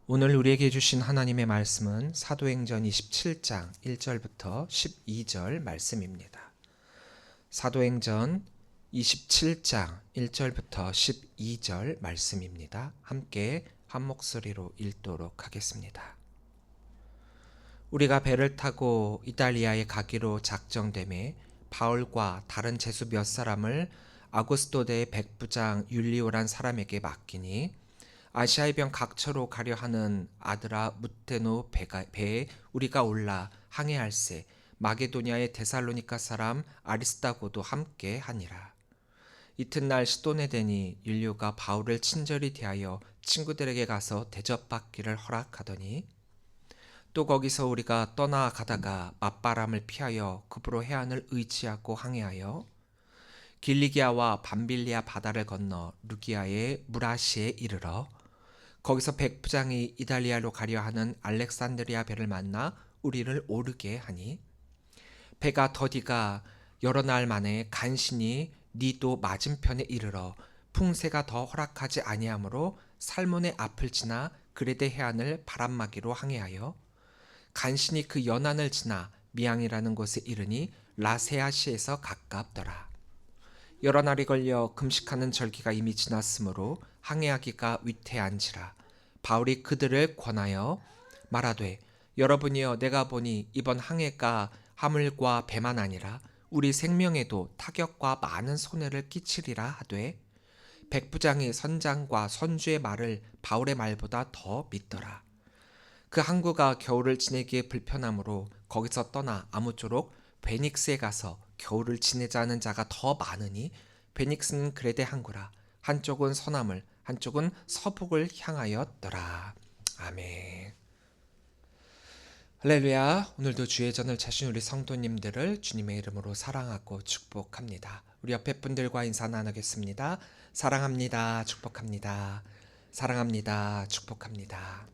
오늘 우리에게 주신 하나님의 말씀은 사도행전 27장 1절부터 12절 말씀입니다. 사도행전 27장 1절부터 12절 말씀입니다. 함께 한 목소리로 읽도록 하겠습니다. 우리가 배를 타고 이탈리아에 가기로 작정되매 바울과 다른 제수 몇 사람을 아구스토대의 백부장 율리오란 사람에게 맡기니 아시아의 병 각처로 가려 하는 아드라 무테노 배에 우리가 올라 항해할세 마게도냐의 데살로니가 사람 아리스다고도 함께 하니라. 이튿날 시돈에 되니 율리오가 바울을 친절히 대하여 친구들에게 가서 대접받기를 허락하더니 또 거기서 우리가 떠나가다가 맞바람을 피하여 급으로 해안을 의지하고 항해하여 길리기아와 밤빌리아 바다를 건너 루기아의 무라시에 이르러 거기서 백부장이 이탈리아로 가려 하는 알렉산드리아 배를 만나 우리를 오르게 하니 배가 더디가 여러 날 만에 간신히 니도 맞은편에 이르러 풍세가 더 허락하지 아니하므로 살몬의 앞을 지나 그레데 해안을 바람막이로 항해하여 간신히 그 연안을 지나 미앙이라는 곳에 이르니 라세아시에서 가깝더라. 여러 날이 걸려 금식하는 절기가 이미 지났으므로 항해하기가 위태한지라. 바울이 그들을 권하여 말하되 여러분이여 내가 보니 이번 항해가 화물과 배만 아니라 우리 생명에도 타격과 많은 손해를 끼치리라 하되 백부장이 선장과 선주의 말을 바울의 말보다 더 믿더라. 그 항구가 겨울을 지내기에 불편하므로 거기서 떠나 아무쪼록 베닉스에 가서 겨울을 지내자 하는 자가 더 많으니 베닉스는 그레데 항구라. 한쪽은 서남을 한쪽은 서북을 향하였더라. 아멘. 할렐루야. 오늘도 주의 전을 차신 우리 성도님들을 주님의 이름으로 사랑하고 축복합니다. 우리 옆에 분들과 인사 나누겠습니다. 사랑합니다. 축복합니다. 사랑합니다. 축복합니다.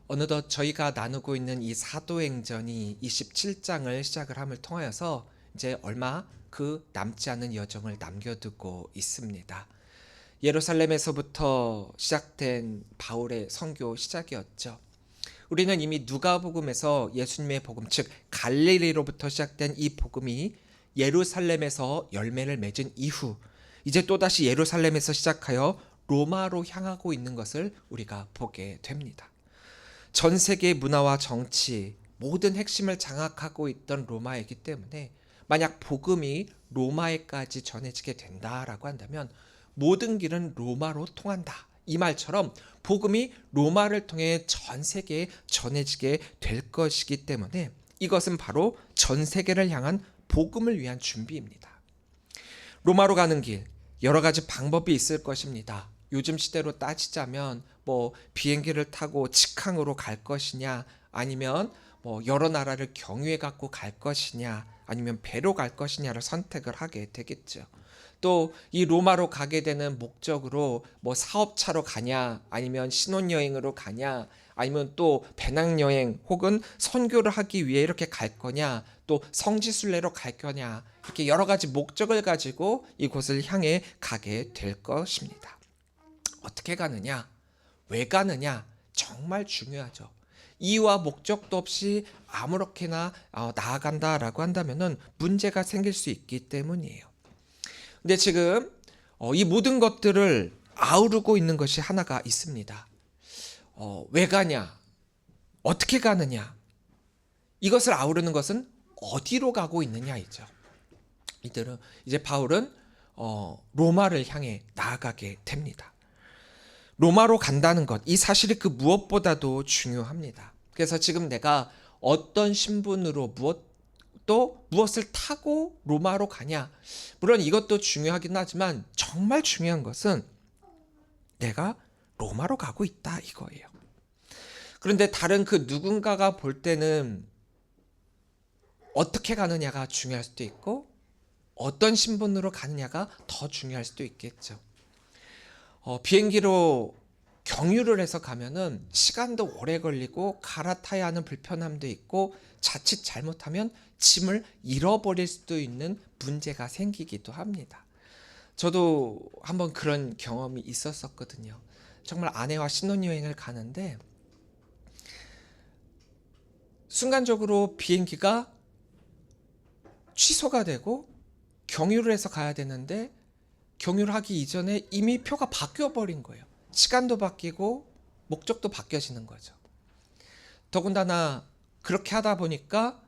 어느덧 저희가 나누고 있는 이 사도행전이 27장을 시작을 함을 통하여서 이제 얼마 그 남지 않은 여정을 남겨두고 있습니다. 예루살렘에서부터 시작된 바울의 선교 시작이었죠. 우리는 이미 누가복음에서 예수님의 복음, 즉 갈릴리로부터 시작된 이 복음이 예루살렘에서 열매를 맺은 이후 이제 또다시 예루살렘에서 시작하여 로마로 향하고 있는 것을 우리가 보게 됩니다. 전 세계의 문화와 정치, 모든 핵심을 장악하고 있던 로마이기 때문에 만약 복음이 로마에까지 전해지게 된다라고 한다면 모든 길은 로마로 통한다. 이 말처럼 복음이 로마를 통해 전 세계에 전해지게 될 것이기 때문에 이것은 바로 전 세계를 향한 복음을 위한 준비입니다. 로마로 가는 길, 여러 가지 방법이 있을 것입니다. 요즘 시대로 따지자면 비행기를 타고 직항으로 갈 것이냐, 아니면 여러 나라를 경유해 갖고 갈 것이냐, 아니면 배로 갈 것이냐를 선택을 하게 되겠죠. 또 이 로마로 가게 되는 목적으로 사업차로 가냐, 아니면 신혼여행으로 가냐, 아니면 또 배낭여행 혹은 선교를 하기 위해 이렇게 갈 거냐, 또 성지순례로 갈 거냐, 이렇게 여러 가지 목적을 가지고 이곳을 향해 가게 될 것입니다. 어떻게 가느냐, 왜 가느냐, 정말 중요하죠. 이유와 목적도 없이 아무렇게나 나아간다라고 한다면 문제가 생길 수 있기 때문이에요. 근데 지금 이 모든 것들을 아우르고 있는 것이 하나가 있습니다. 왜 가냐, 어떻게 가느냐, 이것을 아우르는 것은 어디로 가고 있느냐이죠. 이제 바울은 로마를 향해 나아가게 됩니다. 로마로 간다는 것, 이 사실이 그 무엇보다도 중요합니다. 그래서 지금 내가 어떤 신분으로 무엇을 타고 로마로 가냐, 물론 이것도 중요하긴 하지만 정말 중요한 것은 내가 로마로 가고 있다 이거예요. 그런데 다른 그 누군가가 볼 때는 어떻게 가느냐가 중요할 수도 있고 어떤 신분으로 가느냐가 더 중요할 수도 있겠죠. 비행기로 경유를 해서 가면은 시간도 오래 걸리고 갈아타야 하는 불편함도 있고 자칫 잘못하면 짐을 잃어버릴 수도 있는 문제가 생기기도 합니다. 저도 한번 그런 경험이 있었거든요. 정말 아내와 신혼여행을 가는데 순간적으로 비행기가 취소가 되고 경유를 해서 가야 되는데 경유를 하기 이전에 이미 표가 바뀌어 버린 거예요. 시간도 바뀌고 목적도 바뀌어지는 거죠. 더군다나 그렇게 하다 보니까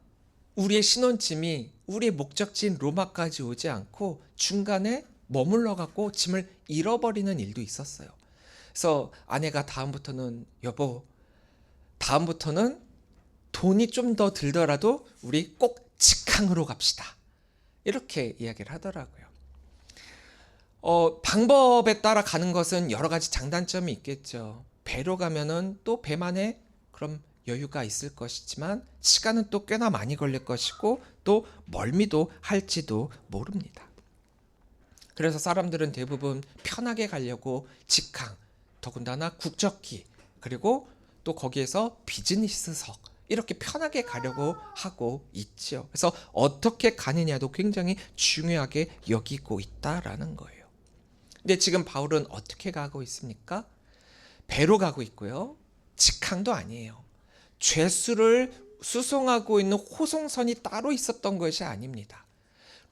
우리의 신혼짐이 우리의 목적지인 로마까지 오지 않고 중간에 머물러 갖고 짐을 잃어버리는 일도 있었어요. 그래서 아내가 다음부터는 여보, 다음부터는 돈이 좀 더 들더라도 우리 꼭 직항으로 갑시다. 이렇게 이야기를 하더라고요. 방법에 따라 가는 것은 여러 가지 장단점이 있겠죠. 배로 가면은 또 배만의 그럼 여유가 있을 것이지만 시간은 또 꽤나 많이 걸릴 것이고 또 멀미도 할지도 모릅니다. 그래서 사람들은 대부분 편하게 가려고 직항, 더군다나 국적기, 그리고 또 거기에서 비즈니스석 이렇게 편하게 가려고 하고 있죠. 그래서 어떻게 가느냐도 굉장히 중요하게 여기고 있다라는 거예요. 근데 지금 바울은 어떻게 가고 있습니까? 배로 가고 있고요. 직항도 아니에요. 죄수를 수송하고 있는 호송선이 따로 있었던 것이 아닙니다.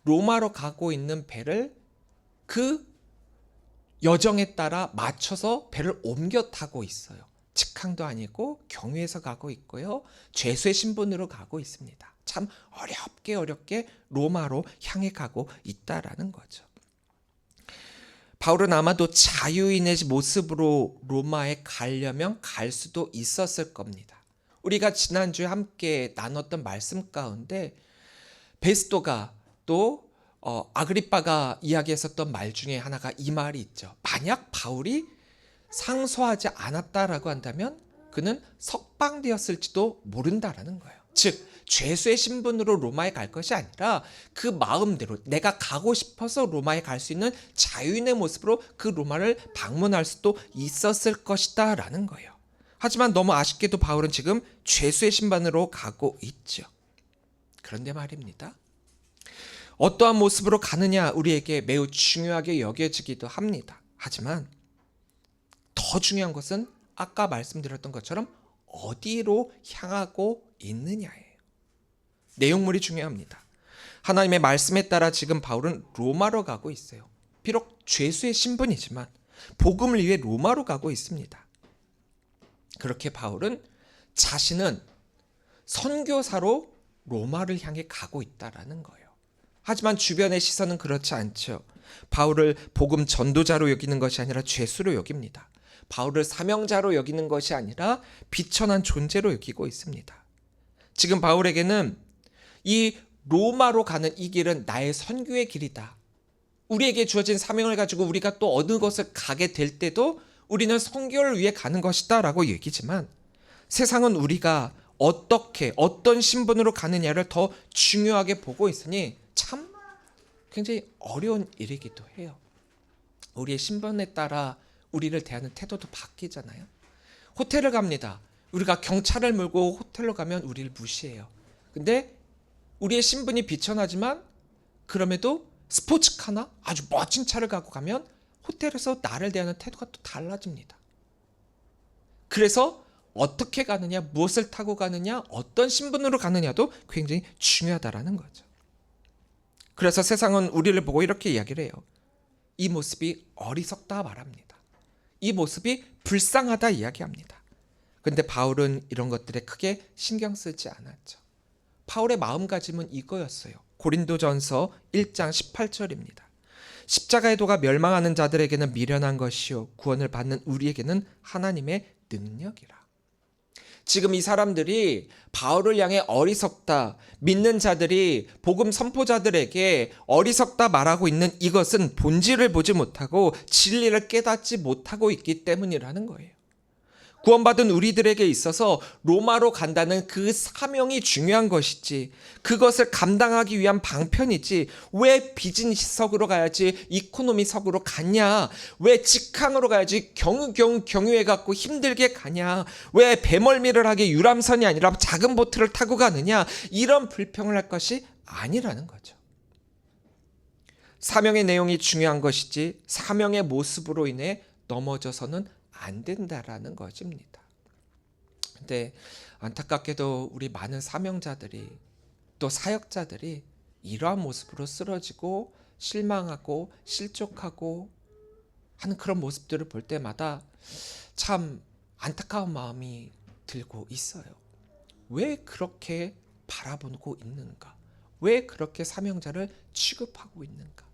로마로 가고 있는 배를 그 여정에 따라 맞춰서 배를 옮겨 타고 있어요. 직항도 아니고 경유해서 가고 있고요. 죄수의 신분으로 가고 있습니다. 참 어렵게 로마로 향해 가고 있다라는 거죠. 바울은 아마도 자유인의 모습으로 로마에 가려면 갈 수도 있었을 겁니다. 우리가 지난주에 함께 나눴던 말씀 가운데 베스도가 또 아그리빠가 이야기했었던 말 중에 하나가 이 말이 있죠. 만약 바울이 상소하지 않았다라고 한다면 그는 석방되었을지도 모른다라는 거예요. 즉 죄수의 신분으로 로마에 갈 것이 아니라 그 마음대로 내가 가고 싶어서 로마에 갈 수 있는 자유인의 모습으로 그 로마를 방문할 수도 있었을 것이다 라는 거예요. 하지만 너무 아쉽게도 바울은 지금 죄수의 신분으로 가고 있죠. 그런데 말입니다. 어떠한 모습으로 가느냐 우리에게 매우 중요하게 여겨지기도 합니다. 하지만 더 중요한 것은 아까 말씀드렸던 것처럼 어디로 향하고 있느냐예요. 내용물이 중요합니다. 하나님의 말씀에 따라 지금 바울은 로마로 가고 있어요. 비록 죄수의 신분이지만 복음을 위해 로마로 가고 있습니다. 그렇게 바울은 자신은 선교사로 로마를 향해 가고 있다라는 거예요. 하지만 주변의 시선은 그렇지 않죠. 바울을 복음 전도자로 여기는 것이 아니라 죄수로 여깁니다. 바울을 사명자로 여기는 것이 아니라 비천한 존재로 여기고 있습니다. 지금 바울에게는 이 로마로 가는 이 길은 나의 선교의 길이다. 우리에게 주어진 사명을 가지고 우리가 또 어느 곳을 가게 될 때도 우리는 선교를 위해 가는 것이다 라고 얘기지만 세상은 우리가 어떻게 어떤 신분으로 가느냐를 더 중요하게 보고 있으니 참 굉장히 어려운 일이기도 해요. 우리의 신분에 따라 우리를 대하는 태도도 바뀌잖아요. 호텔을 갑니다. 우리가 경찰을 몰고 호텔로 가면 우리를 무시해요. 근데 우리의 신분이 비천하지만 그럼에도 스포츠카나 아주 멋진 차를 갖고 가면 호텔에서 나를 대하는 태도가 또 달라집니다. 그래서 어떻게 가느냐, 무엇을 타고 가느냐, 어떤 신분으로 가느냐도 굉장히 중요하다라는 거죠. 그래서 세상은 우리를 보고 이렇게 이야기를 해요. 이 모습이 어리석다 말합니다. 이 모습이 불쌍하다 이야기합니다. 그런데 바울은 이런 것들에 크게 신경 쓰지 않았죠. 바울의 마음가짐은 이거였어요. 고린도전서 1장 18절입니다. 십자가의 도가 멸망하는 자들에게는 미련한 것이요 구원을 받는 우리에게는 하나님의 능력이라. 지금 이 사람들이 바울을 향해 어리석다, 믿는 자들이 복음 선포자들에게 어리석다 말하고 있는 이것은 본질을 보지 못하고 진리를 깨닫지 못하고 있기 때문이라는 거예요. 구원받은 우리들에게 있어서 로마로 간다는 그 사명이 중요한 것이지 그것을 감당하기 위한 방편이지 왜 비즈니스석으로 가야지 이코노미석으로 가냐, 왜 직항으로 가야지 경유해갖고 힘들게 가냐, 왜 배멀미를 하게 유람선이 아니라 작은 보트를 타고 가느냐, 이런 불평을 할 것이 아니라는 거죠. 사명의 내용이 중요한 것이지 사명의 모습으로 인해 넘어져서는 안 된다라는 것입니다. 근데 안타깝게도 우리 많은 사명자들이 또 사역자들이 이러한 모습으로 쓰러지고 실망하고 실족하고 하는 그런 모습들을 볼 때마다 참 안타까운 마음이 들고 있어요. 왜 그렇게 바라보고 있는가? 왜 그렇게 사명자를 취급하고 있는가?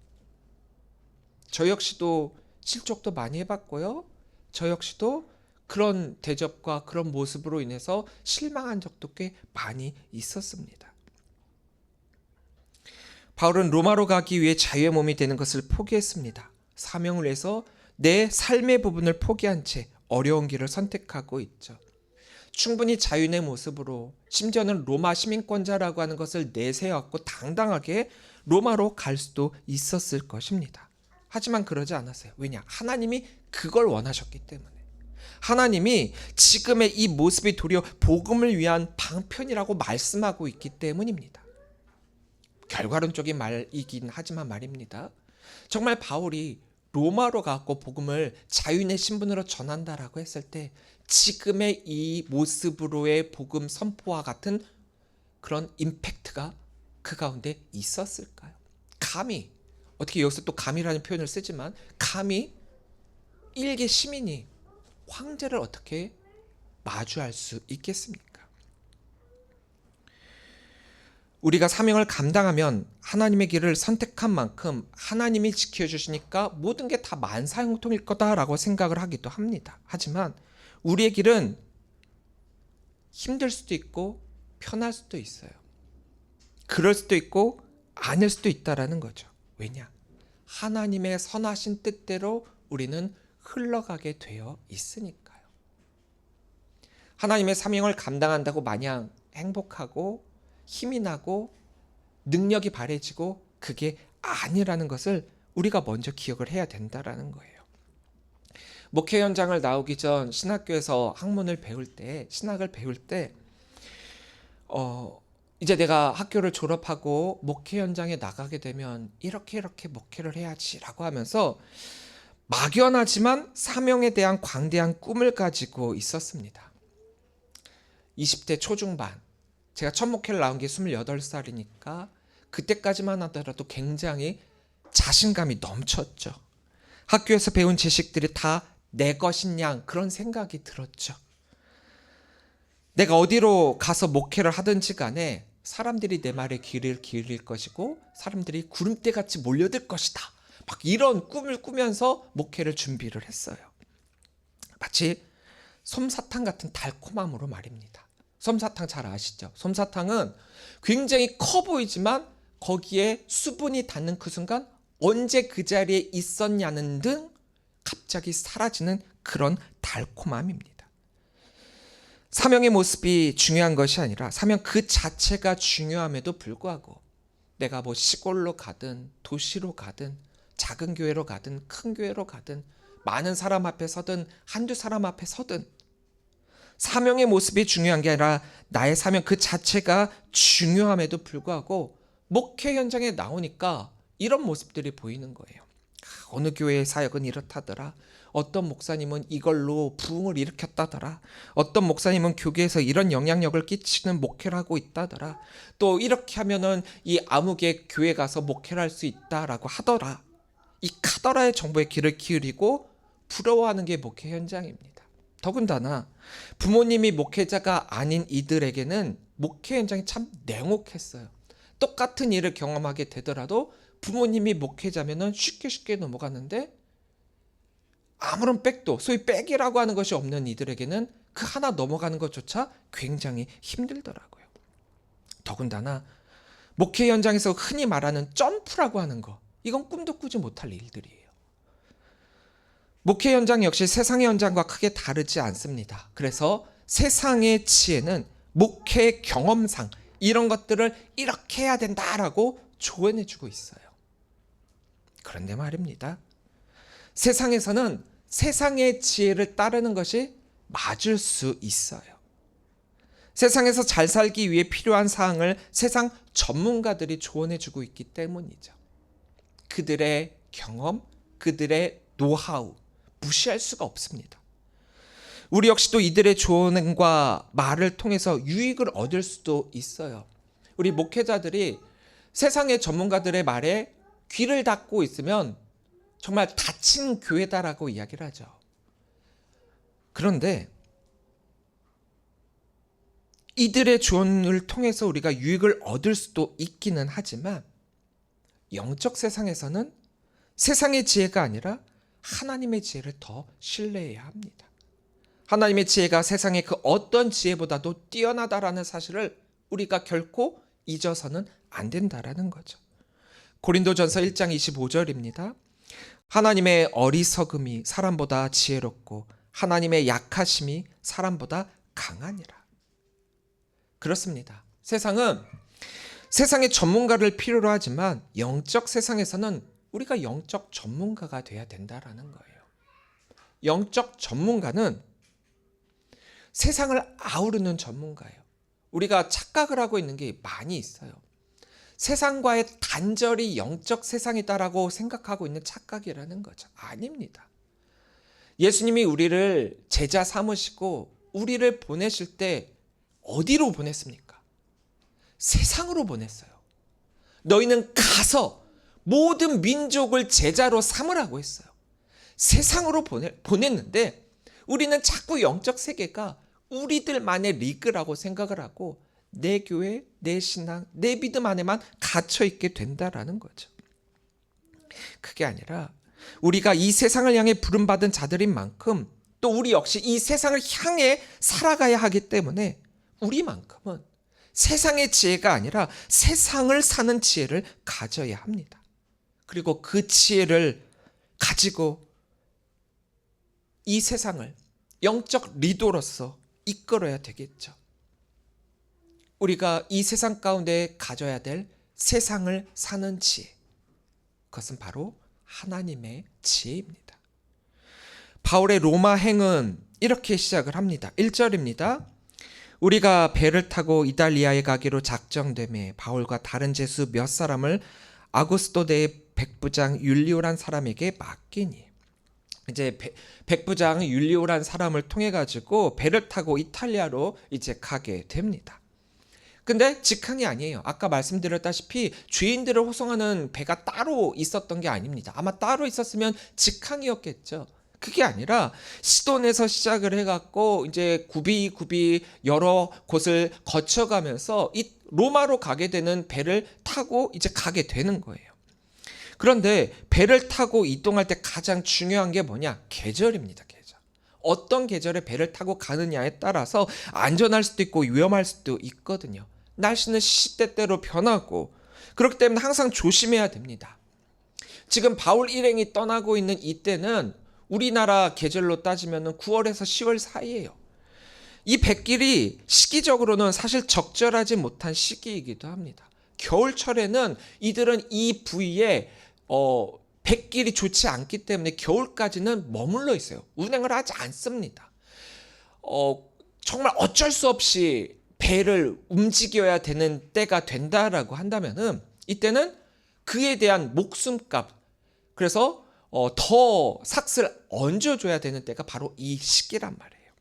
저 역시도 실족도 많이 해봤고요. 저 역시도 그런 대접과 그런 모습으로 인해서 실망한 적도 꽤 많이 있었습니다. 바울은 로마로 가기 위해 자유의 몸이 되는 것을 포기했습니다. 사명을 위해서 내 삶의 부분을 포기한 채 어려운 길을 선택하고 있죠. 충분히 자유의 모습으로 심지어는 로마 시민권자라고 하는 것을 내세웠고 당당하게 로마로 갈 수도 있었을 것입니다. 하지만 그러지 않았어요. 왜냐? 하나님이 그걸 원하셨기 때문에. 하나님이 지금의 이 모습이 도리어 복음을 위한 방편이라고 말씀하고 있기 때문입니다. 결과론적인 말이긴 하지만 말입니다. 정말 바울이 로마로 가고 복음을 자유인의 신분으로 전한다라고 했을 때 지금의 이 모습으로의 복음 선포와 같은 그런 임팩트가 그 가운데 있었을까요? 감히, 어떻게 여기서 또 감히라는 표현을 쓰지만 감히 일개 시민이 황제를 어떻게 마주할 수 있겠습니까? 우리가 사명을 감당하면 하나님의 길을 선택한 만큼 하나님이 지켜주시니까 모든 게 다 만사형통일 거다라고 생각을 하기도 합니다. 하지만 우리의 길은 힘들 수도 있고 편할 수도 있어요. 그럴 수도 있고 아닐 수도 있다라는 거죠. 왜냐? 하나님의 선하신 뜻대로 우리는 흘러가게 되어 있으니까요. 하나님의 사명을 감당한다고 마냥 행복하고 힘이 나고 능력이 바래지고 그게 아니라는 것을 우리가 먼저 기억을 해야 된다라는 거예요. 목회 현장을 나오기 전 신학교에서 학문을 배울 때, 신학을 배울 때 이제 내가 학교를 졸업하고 목회 현장에 나가게 되면 이렇게 목회를 해야지라고 하면서 막연하지만 사명에 대한 광대한 꿈을 가지고 있었습니다. 20대 초중반, 제가 첫 목회를 나온 게 28살이니까 그때까지만 하더라도 굉장히 자신감이 넘쳤죠. 학교에서 배운 지식들이 다 내 것인 양 그런 생각이 들었죠. 내가 어디로 가서 목회를 하든지 간에 사람들이 내 말에 귀를 기울일 것이고 사람들이 구름대같이 몰려들 것이다. 막 이런 꿈을 꾸면서 목회를 준비를 했어요. 마치 솜사탕 같은 달콤함으로 말입니다. 솜사탕 잘 아시죠? 솜사탕은 굉장히 커 보이지만 거기에 수분이 닿는 그 순간 언제 그 자리에 있었냐는 등 갑자기 사라지는 그런 달콤함입니다. 사명의 모습이 중요한 것이 아니라 사명 그 자체가 중요함에도 불구하고 내가 뭐 시골로 가든 도시로 가든 작은 교회로 가든 큰 교회로 가든 많은 사람 앞에 서든 한두 사람 앞에 서든 사명의 모습이 중요한 게 아니라 나의 사명 그 자체가 중요함에도 불구하고 목회 현장에 나오니까 이런 모습들이 보이는 거예요. 어느 교회의 사역은 이렇다더라. 어떤 목사님은 이걸로 부흥을 일으켰다더라. 어떤 목사님은 교계에서 이런 영향력을 끼치는 목회를 하고 있다더라. 또 이렇게 하면은 이 아무개 교회 가서 목회를 할 수 있다라고 하더라. 이 카더라의 정보에 귀를 기울이고 부러워하는 게 목회 현장입니다. 더군다나 부모님이 목회자가 아닌 이들에게는 목회 현장이 참 냉혹했어요. 똑같은 일을 경험하게 되더라도 부모님이 목회자면은 쉽게 넘어갔는데 아무런 백도, 소위 백이라고 하는 것이 없는 이들에게는 그 하나 넘어가는 것조차 굉장히 힘들더라고요. 더군다나 목회 현장에서 흔히 말하는 점프라고 하는 거, 이건 꿈도 꾸지 못할 일들이에요. 목회 현장 역시 세상의 현장과 크게 다르지 않습니다. 그래서 세상의 지혜는 목회 경험상 이런 것들을 이렇게 해야 된다라고 조언해주고 있어요. 그런데 말입니다. 세상에서는 세상의 지혜를 따르는 것이 맞을 수 있어요. 세상에서 잘 살기 위해 필요한 사항을 세상 전문가들이 조언해주고 있기 때문이죠. 그들의 경험, 그들의 노하우 무시할 수가 없습니다. 우리 역시도 이들의 조언과 말을 통해서 유익을 얻을 수도 있어요. 우리 목회자들이 세상의 전문가들의 말에 귀를 닫고 있으면 정말 닫힌 교회다라고 이야기를 하죠. 그런데 이들의 조언을 통해서 우리가 유익을 얻을 수도 있기는 하지만 영적 세상에서는 세상의 지혜가 아니라 하나님의 지혜를 더 신뢰해야 합니다. 하나님의 지혜가 세상의 그 어떤 지혜보다도 뛰어나다라는 사실을 우리가 결코 잊어서는 안 된다라는 거죠. 고린도전서 1장 25절입니다. 하나님의 어리석음이 사람보다 지혜롭고 하나님의 약하심이 사람보다 강하니라. 그렇습니다. 세상은 세상의 전문가를 필요로 하지만 영적 세상에서는 우리가 영적 전문가가 돼야 된다라는 거예요. 영적 전문가는 세상을 아우르는 전문가예요. 우리가 착각을 하고 있는 게 많이 있어요. 세상과의 단절이 영적 세상이다라고 생각하고 있는 착각이라는 거죠. 아닙니다. 예수님이 우리를 제자 삼으시고 우리를 보내실 때 어디로 보냈습니까? 세상으로 보냈어요. 너희는 가서 모든 민족을 제자로 삼으라고 했어요. 세상으로 보냈는데 우리는 자꾸 영적 세계가 우리들만의 리그라고 생각을 하고 내 교회, 내 신앙, 내 믿음 안에만 갇혀 있게 된다라는 거죠. 그게 아니라 우리가 이 세상을 향해 부름받은 자들인 만큼 또 우리 역시 이 세상을 향해 살아가야 하기 때문에 우리만큼은 세상의 지혜가 아니라 세상을 사는 지혜를 가져야 합니다. 그리고 그 지혜를 가지고 이 세상을 영적 리더로서 이끌어야 되겠죠. 우리가 이 세상 가운데 가져야 될 세상을 사는 지혜, 그것은 바로 하나님의 지혜입니다. 바울의 로마 행은 이렇게 시작을 합니다. 1절입니다. 우리가 배를 타고 이탈리아에 가기로 작정되매 바울과 다른 제수 몇 사람을 아구스토대의 백부장 율리오란 사람에게 맡기니. 이제 백부장 율리오란 사람을 통해 가지고 배를 타고 이탈리아로 이제 가게 됩니다. 근데 직항이 아니에요. 아까 말씀드렸다시피 죄인들을 호송하는 배가 따로 있었던 게 아닙니다. 아마 따로 있었으면 직항이었겠죠. 그게 아니라 시돈에서 시작을 해갖고 이제 굽이굽이 여러 곳을 거쳐가면서 이 로마로 가게 되는 배를 타고 이제 가게 되는 거예요. 그런데 배를 타고 이동할 때 가장 중요한 게 뭐냐? 계절입니다. 계절. 어떤 계절에 배를 타고 가느냐에 따라서 안전할 수도 있고 위험할 수도 있거든요. 날씨는 시시때때로 변하고 그렇기 때문에 항상 조심해야 됩니다. 지금 바울 일행이 떠나고 있는 이때는 우리나라 계절로 따지면 9월에서 10월 사이예요. 이 백길이 시기적으로는 사실 적절하지 못한 시기이기도 합니다. 겨울철에는 이들은 이 부위에 백길이 좋지 않기 때문에 겨울까지는 머물러 있어요. 운행을 하지 않습니다. 정말 어쩔 수 없이 배를 움직여야 되는 때가 된다라고 한다면은 이때는 그에 대한 목숨값, 그래서 더 삭슬 얹어줘야 되는 때가 바로 이 시기란 말이에요.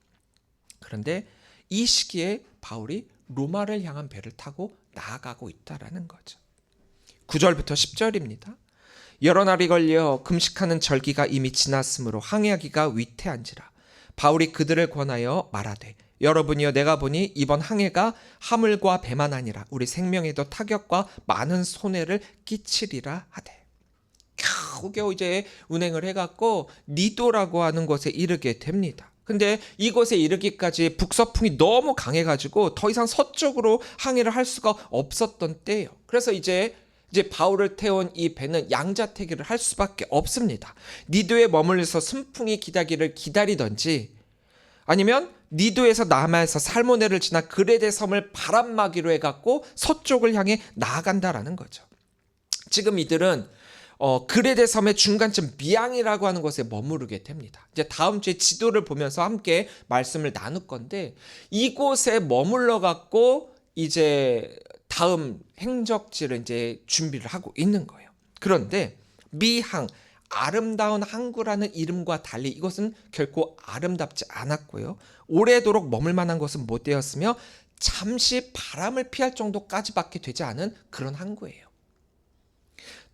그런데 이 시기에 바울이 로마를 향한 배를 타고 나아가고 있다라는 거죠. 9절부터 10절입니다. 여러 날이 걸려 금식하는 절기가 이미 지났으므로 항해하기가 위태한지라 바울이 그들을 권하여 말하되 여러분이여 내가 보니 이번 항해가 하물과 배만 아니라 우리 생명에도 타격과 많은 손해를 끼치리라 하되 겨우겨우 이제 운행을 해갖고 니도라고 하는 곳에 이르게 됩니다. 근데 이곳에 이르기까지 북서풍이 너무 강해가지고 더 이상 서쪽으로 항해를 할 수가 없었던 때예요. 그래서 이제 바울을 태운 이 배는 양자태기를 할 수밖에 없습니다. 니도에 머물러서 순풍이 기다기를 기다리던지 아니면 니도에서 남아에서 살모네를 지나 그레데 섬을 바람막이로 해갖고 서쪽을 향해 나아간다라는 거죠. 지금 이들은 그레데 섬의 중간쯤 미앙이라고 하는 곳에 머무르게 됩니다. 이제 다음 주에 지도를 보면서 함께 말씀을 나눌 건데 이곳에 머물러 갖고 이제 다음 행적지를 이제 준비를 하고 있는 거예요. 그런데 미항 아름다운 항구라는 이름과 달리 이것은 결코 아름답지 않았고요. 오래도록 머물 만한 곳은 못 되었으며 잠시 바람을 피할 정도까지밖에 되지 않은 그런 항구예요.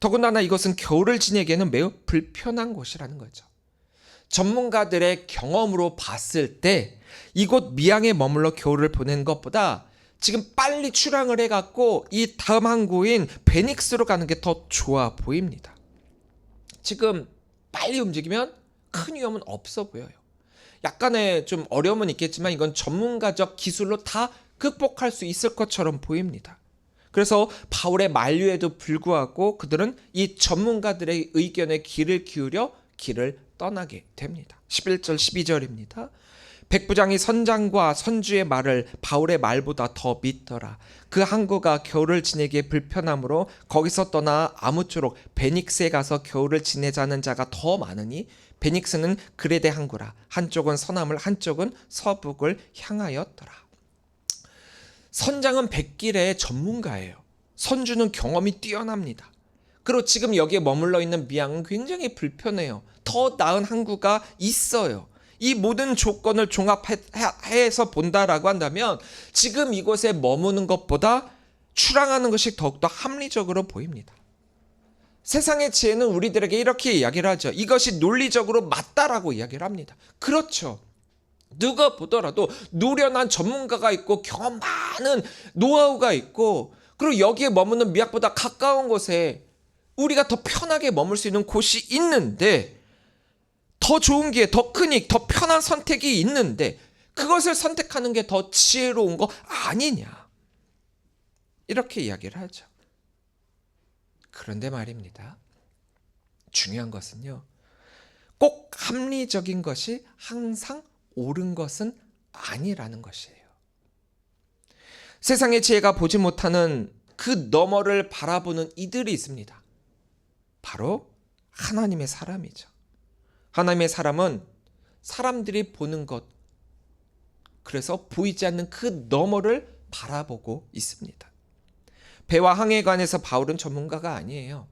더군다나 이것은 겨울을 지내기에는 매우 불편한 곳이라는 거죠. 전문가들의 경험으로 봤을 때 이곳 미양에 머물러 겨울을 보내는 것보다 지금 빨리 출항을 해갖고 이 다음 항구인 베닉스로 가는 게 더 좋아 보입니다. 지금 빨리 움직이면 큰 위험은 없어 보여요. 약간의 좀 어려움은 있겠지만 이건 전문가적 기술로 다 극복할 수 있을 것처럼 보입니다. 그래서 바울의 만류에도 불구하고 그들은 이 전문가들의 의견에 귀를 기울여 길을 떠나게 됩니다. 11절 12절입니다. 백부장이 선장과 선주의 말을 바울의 말보다 더 믿더라. 그 항구가 겨울을 지내기에 불편하므로 거기서 떠나 아무쪼록 베닉스에 가서 겨울을 지내자는 자가 더 많으니 베닉스는 그레데 항구라. 한쪽은 서남을 한쪽은 서북을 향하였더라. 선장은 백길의 전문가예요. 선주는 경험이 뛰어납니다. 그리고 지금 여기에 머물러 있는 미양은 굉장히 불편해요. 더 나은 항구가 있어요. 이 모든 조건을 종합해서 본다라고 한다면 지금 이곳에 머무는 것보다 출항하는 것이 더욱더 합리적으로 보입니다. 세상의 지혜는 우리들에게 이렇게 이야기를 하죠. 이것이 논리적으로 맞다라고 이야기를 합니다. 그렇죠. 누가 보더라도 노련한 전문가가 있고 경험 많은 노하우가 있고 그리고 여기에 머무는 미학보다 가까운 곳에 우리가 더 편하게 머물 수 있는 곳이 있는데 더 좋은 기회, 더 큰 이익, 더 편한 선택이 있는데 그것을 선택하는 게 더 지혜로운 거 아니냐. 이렇게 이야기를 하죠. 그런데 말입니다. 중요한 것은요. 꼭 합리적인 것이 항상 옳은 것은 아니라는 것이에요. 세상의 지혜가 보지 못하는 그 너머를 바라보는 이들이 있습니다. 바로 하나님의 사람이죠. 하나님의 사람은 사람들이 보는 것, 그래서 보이지 않는 그 너머를 바라보고 있습니다. 배와 항해에 관해서 바울은 전문가가 아니에요.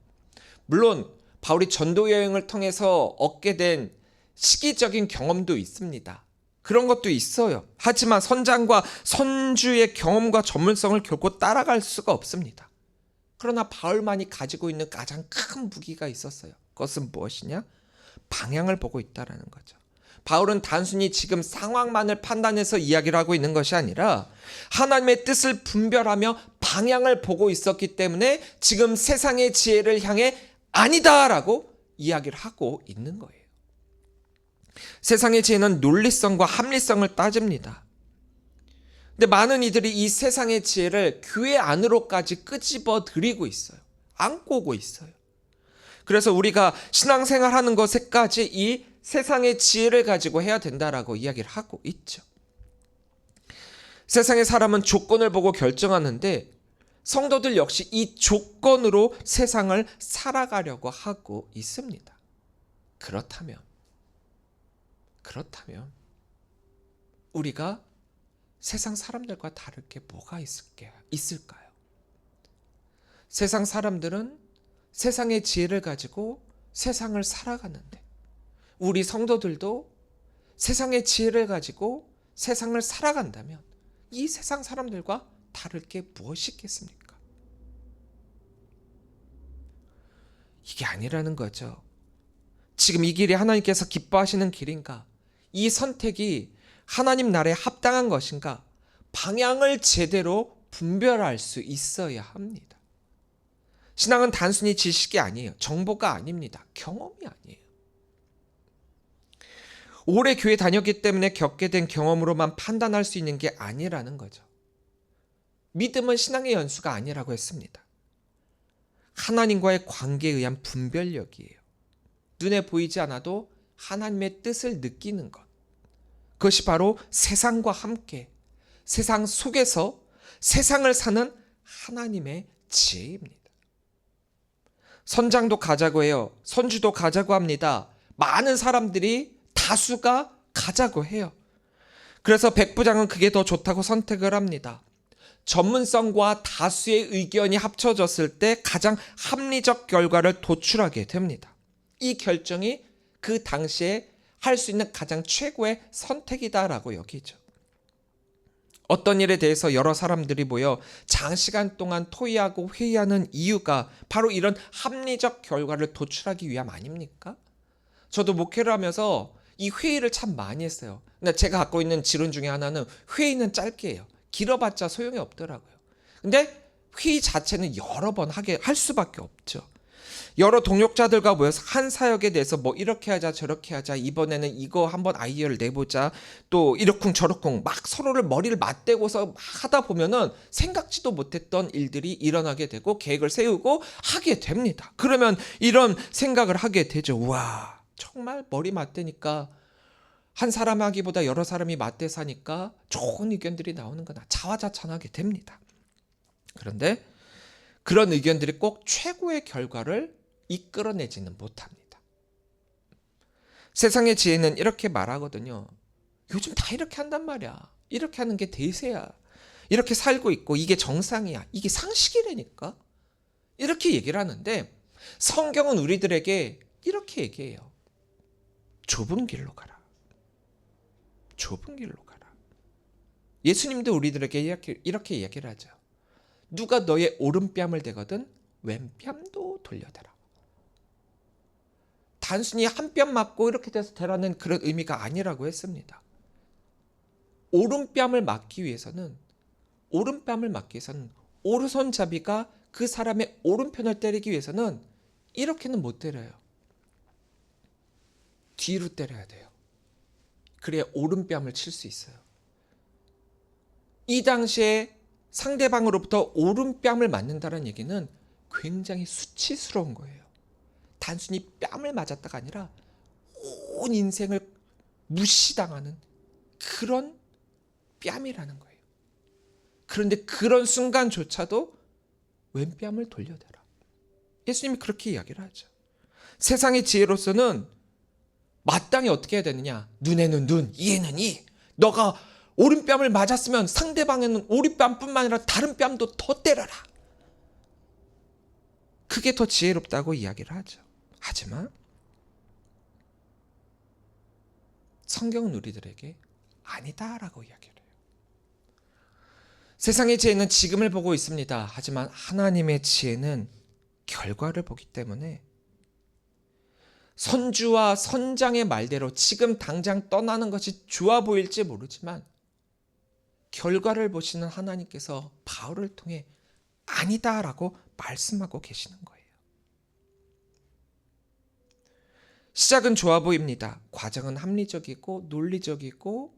물론 바울이 전도 여행을 통해서 얻게 된 시기적인 경험도 있습니다. 그런 것도 있어요. 하지만 선장과 선주의 경험과 전문성을 결코 따라갈 수가 없습니다. 그러나 바울만이 가지고 있는 가장 큰 무기가 있었어요. 그것은 무엇이냐? 방향을 보고 있다는 거죠. 바울은 단순히 지금 상황만을 판단해서 이야기를 하고 있는 것이 아니라 하나님의 뜻을 분별하며 방향을 보고 있었기 때문에 지금 세상의 지혜를 향해 아니다라고 이야기를 하고 있는 거예요. 세상의 지혜는 논리성과 합리성을 따집니다. 근데 많은 이들이 이 세상의 지혜를 교회 안으로까지 끄집어 들이고 있어요. 안고 오고 있어요. 그래서 우리가 신앙생활하는 것에까지 이 세상의 지혜를 가지고 해야 된다라고 이야기를 하고 있죠. 세상의 사람은 조건을 보고 결정하는데 성도들 역시 이 조건으로 세상을 살아가려고 하고 있습니다. 그렇다면 우리가 세상 사람들과 다를 게 뭐가 있을까요? 세상 사람들은 세상의 지혜를 가지고 세상을 살아가는데 우리 성도들도 세상의 지혜를 가지고 세상을 살아간다면 이 세상 사람들과 다를 게 무엇이 있겠습니까? 이게 아니라는 거죠. 지금 이 길이 하나님께서 기뻐하시는 길인가? 이 선택이 하나님 나라에 합당한 것인가? 방향을 제대로 분별할 수 있어야 합니다. 신앙은 단순히 지식이 아니에요. 정보가 아닙니다. 경험이 아니에요. 오래 교회 다녔기 때문에 겪게 된 경험으로만 판단할 수 있는 게 아니라는 거죠. 믿음은 신앙의 연수가 아니라고 했습니다. 하나님과의 관계에 의한 분별력이에요. 눈에 보이지 않아도 하나님의 뜻을 느끼는 것. 그것이 바로 세상과 함께, 세상 속에서 세상을 사는 하나님의 지혜입니다. 선장도 가자고 해요. 선주도 가자고 합니다. 많은 사람들이 다수가 가자고 해요. 그래서 백부장은 그게 더 좋다고 선택을 합니다. 전문성과 다수의 의견이 합쳐졌을 때 가장 합리적 결과를 도출하게 됩니다. 이 결정이 그 당시에 할 수 있는 가장 최고의 선택이다라고 여기죠. 어떤 일에 대해서 여러 사람들이 모여 장시간 동안 토의하고 회의하는 이유가 바로 이런 합리적 결과를 도출하기 위함 아닙니까? 저도 목회를 하면서 이 회의를 참 많이 했어요. 근데 제가 갖고 있는 지론 중에 하나는 회의는 짧게 해요. 길어봤자 소용이 없더라고요. 근데 회의 자체는 여러 번 할 수밖에 없죠. 여러 동역자들과 모여서 한 사역에 대해서 뭐 이렇게 하자 저렇게 하자, 이번에는 이거 한번 아이디어를 내보자, 또 이러쿵 저러쿵 막 서로를 머리를 맞대고서 막 하다 보면은 생각지도 못했던 일들이 일어나게 되고 계획을 세우고 하게 됩니다. 그러면 이런 생각을 하게 되죠. 와, 정말 머리 맞대니까 한 사람 하기보다 여러 사람이 맞대서 하니까 좋은 의견들이 나오는구나, 자화자찬하게 됩니다. 그런데 그런 의견들이 꼭 최고의 결과를 이끌어내지는 못합니다. 세상의 지혜는 이렇게 말하거든요. 요즘 다 이렇게 한단 말이야. 이렇게 하는 게 대세야. 이렇게 살고 있고 이게 정상이야. 이게 상식이라니까. 이렇게 얘기를 하는데 성경은 우리들에게 이렇게 얘기해요. 좁은 길로 가라. 좁은 길로 가라. 예수님도 우리들에게 이렇게 얘기를 하죠. 누가 너의 오른뺨을 대거든 왼뺨도 돌려대라. 단순히 한 뺨 맞고 이렇게 돼서 대라는 그런 의미가 아니라고 했습니다. 오른뺨을 맞기 위해서는 오른손잡이가 그 사람의 오른편을 때리기 위해서는 이렇게는 못 때려요. 뒤로 때려야 돼요. 그래야 오른뺨을 칠 수 있어요. 이 당시에 상대방으로부터 오른뺨을 맞는다는 얘기는 굉장히 수치스러운 거예요. 단순히 뺨을 맞았다가 아니라 온 인생을 무시당하는 그런 뺨이라는 거예요. 그런데 그런 순간조차도 왼뺨을 돌려대라. 예수님이 그렇게 이야기를 하죠. 세상의 지혜로서는 마땅히 어떻게 해야 되느냐. 눈에는 눈, 이에는 이. 너가 오른뺨을 맞았으면 상대방에는 오른뺨뿐만 아니라 다른 뺨도 더 때려라. 그게 더 지혜롭다고 이야기를 하죠. 하지만 성경은 우리들에게 아니다라고 이야기를 해요. 세상의 지혜는 지금을 보고 있습니다. 하지만 하나님의 지혜는 결과를 보기 때문에 선주와 선장의 말대로 지금 당장 떠나는 것이 좋아 보일지 모르지만 결과를 보시는 하나님께서 바울을 통해 아니다라고 말씀하고 계시는 거예요. 시작은 좋아 보입니다. 과정은 합리적이고 논리적이고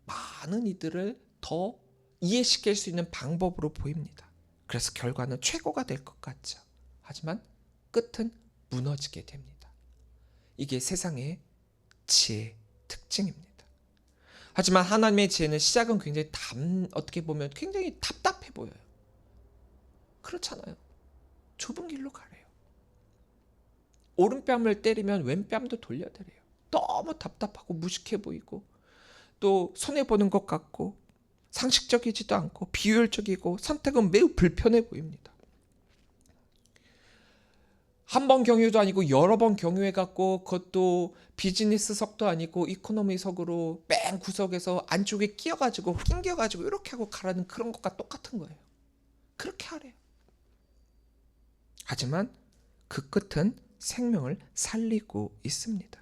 많은 이들을 더 이해시킬 수 있는 방법으로 보입니다. 그래서 결과는 최고가 될 것 같죠. 하지만 끝은 무너지게 됩니다. 이게 세상의 지혜의 특징입니다. 하지만 하나님의 지혜는 시작은 굉장히 어떻게 보면 굉장히 답답해 보여요. 그렇잖아요. 좁은 길로 가래요. 오른뺨을 때리면 왼뺨도 돌려드려요. 너무 답답하고 무식해 보이고 또 손해보는 것 같고 상식적이지도 않고 비효율적이고 선택은 매우 불편해 보입니다. 한 번 경유도 아니고 여러 번 경유해갖고 그것도 비즈니스석도 아니고 이코노미석으로 맨 구석에서 안쪽에 끼어가지고 낑겨가지고 이렇게 하고 가라는 그런 것과 똑같은 거예요. 그렇게 하래요. 하지만 그 끝은 생명을 살리고 있습니다.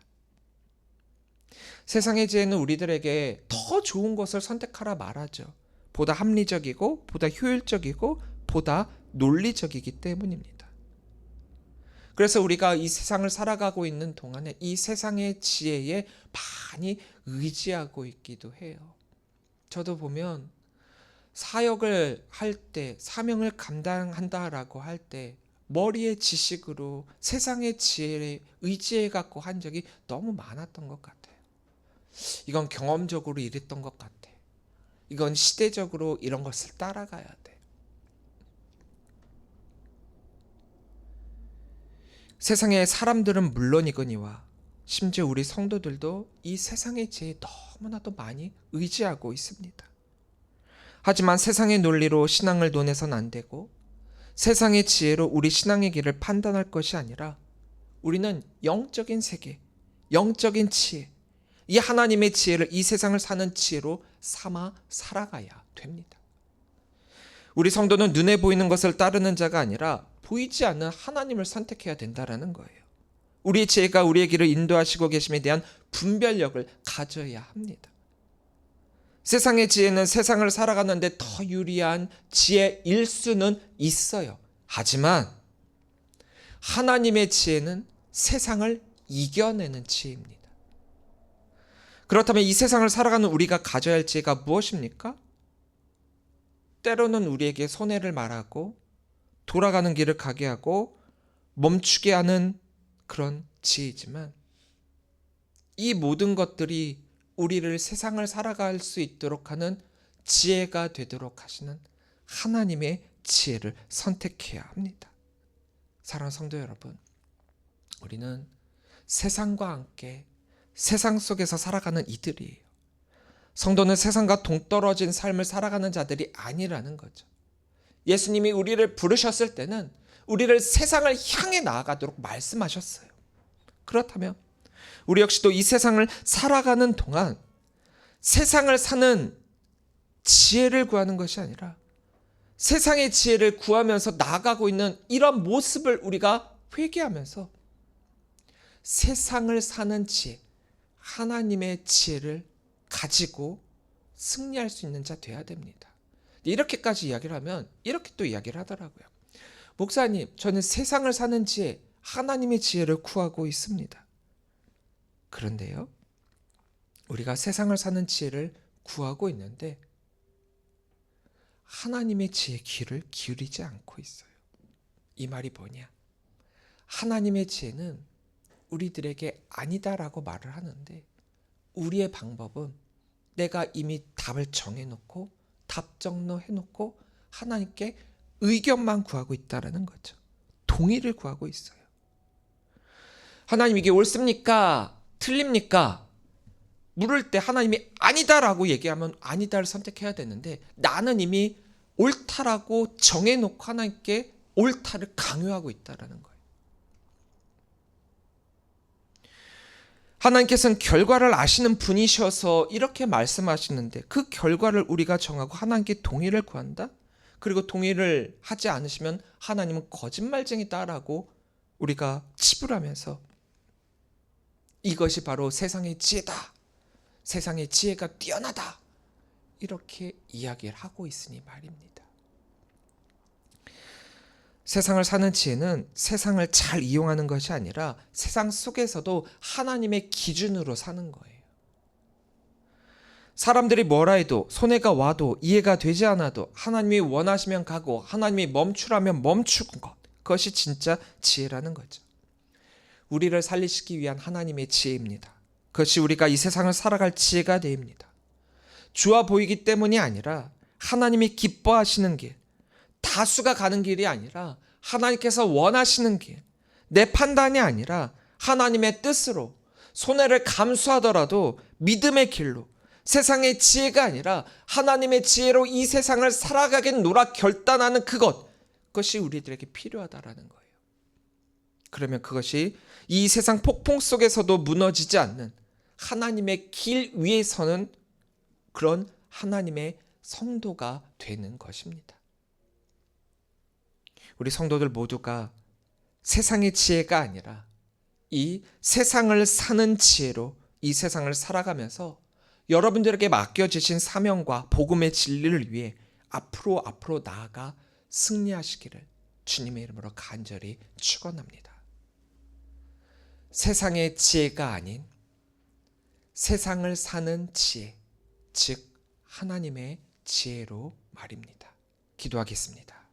세상의 지혜는 우리들에게 더 좋은 것을 선택하라 말하죠. 보다 합리적이고 보다 효율적이고 보다 논리적이기 때문입니다. 그래서 우리가 이 세상을 살아가고 있는 동안에 이 세상의 지혜에 많이 의지하고 있기도 해요. 저도 보면 사역을 할 때, 사명을 감당한다라고 할 때 머리의 지식으로 세상의 지혜에 의지해 갖고 한 적이 너무 많았던 것 같아요. 이건 경험적으로 이랬던 것 같아. 이건 시대적으로 이런 것을 따라가야 돼. 세상의 사람들은 물론이거니와 심지어 우리 성도들도 이 세상의 지혜에 너무나도 많이 의지하고 있습니다. 하지만 세상의 논리로 신앙을 논해서는 안 되고 세상의 지혜로 우리 신앙의 길을 판단할 것이 아니라 우리는 영적인 세계, 영적인 지혜, 이 하나님의 지혜를 이 세상을 사는 지혜로 삼아 살아가야 됩니다. 우리 성도는 눈에 보이는 것을 따르는 자가 아니라 보이지 않는 하나님을 선택해야 된다는 거예요. 우리의 지혜가 우리의 길을 인도하시고 계심에 대한 분별력을 가져야 합니다. 세상의 지혜는 세상을 살아가는 데 더 유리한 지혜일 수는 있어요. 하지만 하나님의 지혜는 세상을 이겨내는 지혜입니다. 그렇다면 이 세상을 살아가는 우리가 가져야 할 지혜가 무엇입니까? 때로는 우리에게 손해를 말하고 돌아가는 길을 가게 하고 멈추게 하는 그런 지혜이지만 이 모든 것들이 우리를 세상을 살아갈 수 있도록 하는 지혜가 되도록 하시는 하나님의 지혜를 선택해야 합니다. 사랑하는 성도 여러분, 우리는 세상과 함께 세상 속에서 살아가는 이들이에요. 성도는 세상과 동떨어진 삶을 살아가는 자들이 아니라는 거죠. 예수님이 우리를 부르셨을 때는 우리를 세상을 향해 나아가도록 말씀하셨어요. 그렇다면 우리 역시도 이 세상을 살아가는 동안 세상을 사는 지혜를 구하는 것이 아니라 세상의 지혜를 구하면서 나아가고 있는 이런 모습을 우리가 회개하면서 세상을 사는 지혜, 하나님의 지혜를 가지고 승리할 수 있는 자 돼야 됩니다. 이렇게까지 이야기를 하면 이렇게 또 이야기를 하더라고요. 목사님, 저는 세상을 사는 지혜, 하나님의 지혜를 구하고 있습니다. 그런데요, 우리가 세상을 사는 지혜를 구하고 있는데 하나님의 지혜에 귀를 기울이지 않고 있어요. 이 말이 뭐냐? 하나님의 지혜는 우리들에게 아니다라고 말을 하는데 우리의 방법은 내가 이미 답을 정해놓고 답정로 해놓고 하나님께 의견만 구하고 있다라는 거죠. 동의를 구하고 있어요. 하나님 이게 옳습니까? 틀립니까? 물을 때 하나님이 아니다라고 얘기하면 아니다를 선택해야 되는데 나는 이미 옳다라고 정해놓고 하나님께 옳다를 강요하고 있다라는 거예요. 하나님께서는 결과를 아시는 분이셔서 이렇게 말씀하시는데 그 결과를 우리가 정하고 하나님께 동의를 구한다? 그리고 동의를 하지 않으시면 하나님은 거짓말쟁이다라고 우리가 치부하면서 이것이 바로 세상의 지혜다. 세상의 지혜가 뛰어나다. 이렇게 이야기를 하고 있으니 말입니다. 세상을 사는 지혜는 세상을 잘 이용하는 것이 아니라 세상 속에서도 하나님의 기준으로 사는 거예요. 사람들이 뭐라 해도 손해가 와도 이해가 되지 않아도 하나님이 원하시면 가고 하나님이 멈추라면 멈추는 것. 그것이 진짜 지혜라는 거죠. 우리를 살리시기 위한 하나님의 지혜입니다. 그것이 우리가 이 세상을 살아갈 지혜가 됩니다. 좋아 보이기 때문이 아니라 하나님이 기뻐하시는 길, 다수가 가는 길이 아니라 하나님께서 원하시는 길, 내 판단이 아니라 하나님의 뜻으로 손해를 감수하더라도 믿음의 길로 세상의 지혜가 아니라 하나님의 지혜로 이 세상을 살아가겠노라 결단하는 그것이 우리들에게 필요하다라는 거예요. 그러면 그것이 이 세상 폭풍 속에서도 무너지지 않는 하나님의 길 위에 서는 그런 하나님의 성도가 되는 것입니다. 우리 성도들 모두가 세상의 지혜가 아니라 이 세상을 사는 지혜로 이 세상을 살아가면서 여러분들에게 맡겨주신 사명과 복음의 진리를 위해 앞으로 나아가 승리하시기를 주님의 이름으로 간절히 축원합니다. 세상의 지혜가 아닌 세상을 사는 지혜, 즉 하나님의 지혜로 말입니다. 기도하겠습니다.